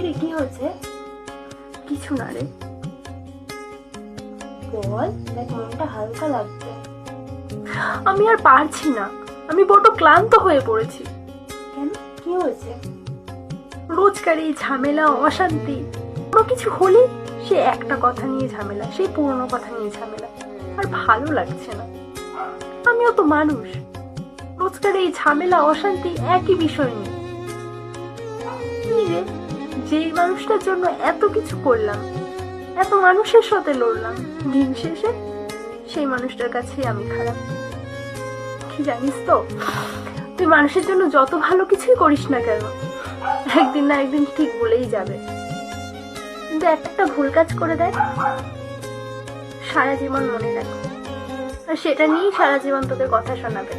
কিরে, কি হয়েছে? কিছু না রে। বল, দেখ মনটা হালকা লাগছে। আমি আর পারছি না, আমি বড্ড ক্লান্ত হয়ে পড়েছি। কেন, কি হয়েছে? রোজকার এই ঝামেলা, অশান্তি, কোনো কিছু হলে সে একটা কথা নিয়ে ঝামেলা, সেই পুরনো কথা নিয়ে ঝামেলা। আর ভালো লাগছে না। আমিও তো মানুষ, রোজকার এই ঝামেলা, অশান্তি একই বিষয় নিয়ে। কি রে, যেই মানুষটার জন্য এত কিছু করলাম, এত মানুষের সাথে লড়লাম, দিন শেষে সেই মানুষটার কাছেই আমি খারাপ। কি জানিস তো, তুই মানুষের জন্য যত ভালো কিছুই করিস না কেন, একদিন না একদিন ঠিক বলেই যাবে। কিন্তু একটা ভুল কাজ করে দেয়, সারা জীবন মনে রাখো, আর সেটা নিয়েই সারা জীবন তোকে কথা শোনাবে।